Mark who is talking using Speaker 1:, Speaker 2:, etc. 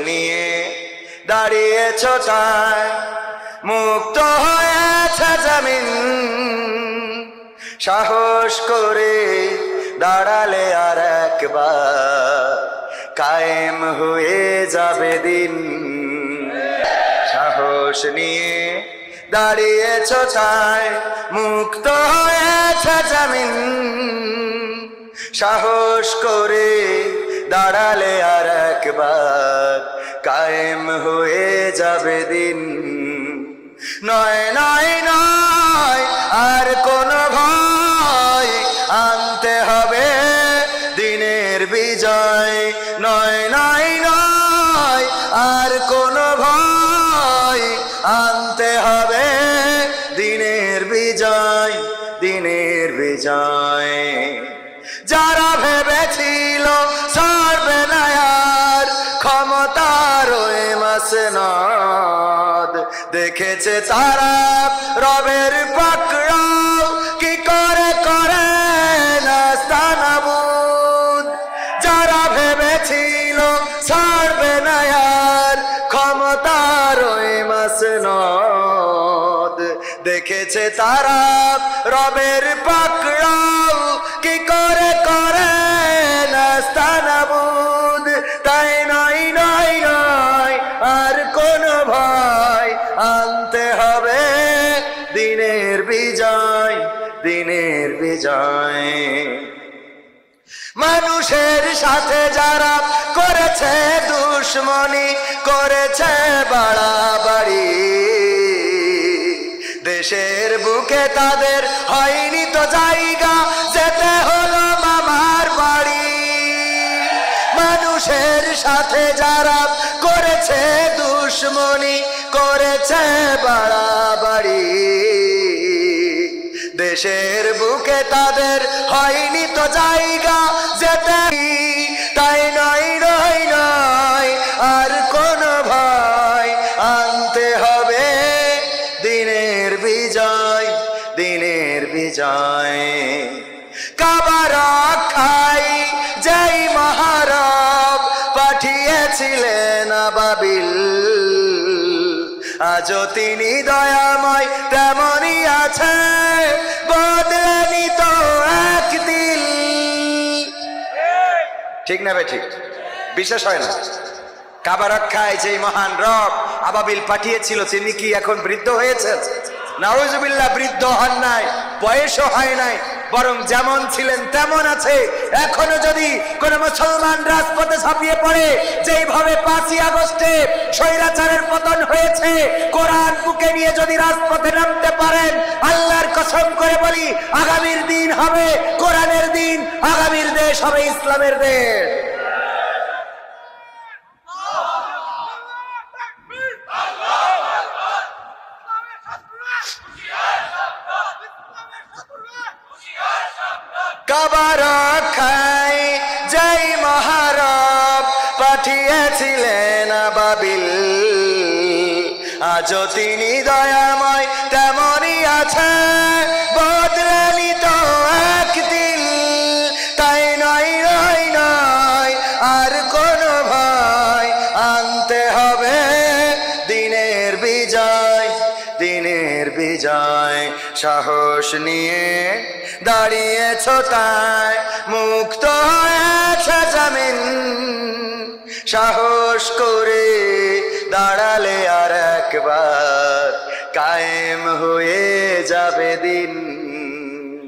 Speaker 1: নিয়ে দাঁড়িয়েছ তাই মুক্ত হয়েছে জমিন সাহস করে দাঁড়ালে আর একবার কায়েম হয়ে যাবে দিন সাহস নিয়ে দাঁড়িয়েছ তাই মুক্ত হয়েছে জমিন সাহস করে দাঁড়ালে আর একবার কায়েম হয়ে যাবে দিন নয় নয় নয় আর কোন ভয় আনতে হবে দিনের বিজয় নয় নয় নয় আর কোন ভয় আনতে হবে দিনের বিজয় দিনের বিজয় যারা ভেবেছিল সরবে না আর ক্ষমতার মাসনদ দেখেছে তারা রবের পাকড়াও কি করে করে নাস্তানাবুদ যারা ভেবেছিল সরবে না আর ক্ষমতার মাসনদ দেখেছে তারা রবের পাকড়াও কি করে করে নাস্তানাবুদ তাই নয় নয় নয় আর কোন ভয় আনতে হবে দিনের বিজয় দিনের বিজয় মানুষের সাথে যারা করেছে দুশমনি করেছে বাড়াবাড়ি দেশের বুকে তাদের হয়নি তো জায়গা যেতে হলো মামার বাড়ি মানুষের সাথে যারা করেছে দুশমনি করেছে বাড়াবাড়ি দেশের বুকে তাদের হয়নি তো জায়গা যেতে তাই নয় নয় নয় আর কোন ভয় আনতে হবে দিনের বিজয় দিনের বিজয় কাবা রক্ষায় যেই মহারব পাঠিয়েছিলেন আবাবিল আজও তিনি দয়াময় তেমনই আছে বদলেনি তো একদিন ঠিক না ভাই ঠিক বিশ্বাস হয় না কাবা রক্ষায় যেই মহান রব আবাবিল পাঠিয়েছিল তিনি কি এখন বৃদ্ধ হয়েছেন নাউজুবিল্লাহ বৃদ্ধ হন নাই বয়সও হয় নাই বরং যেমন ছিলেন তেমন আছে এখনো যদি কোন মুসলমান রাজপথে ঝাঁপিয়ে পড়ে যেইভাবে 5ই আগস্টে স্বৈরাচারের পতন হয়েছে কোরআন বুকে নিয়ে যদি রাজপথে নামতে পারেন আল্লাহর কসম করে বলি আগামীর দিন হবে কোরআনের দিন আগামীর দেশ হবে ইসলামের দেশ কাবা রক্ষায় যেই মহারব পাঠিয়েছিলেন আবাবিল আজও তিনি দয়াময় তেমনই আছে বদলেনি তো একদিন তাই নয় নয় নয় আর কোন ভয় আনতে হবে দিনের বিজয় দিনের বিজয় সাহস নিয়ে দাঁড়িয়েছ তাই মুক্ত হয়েছে জমিন সাহস করে দাঁড়ালে আর একবার কায়েম হয়ে যাবে দিন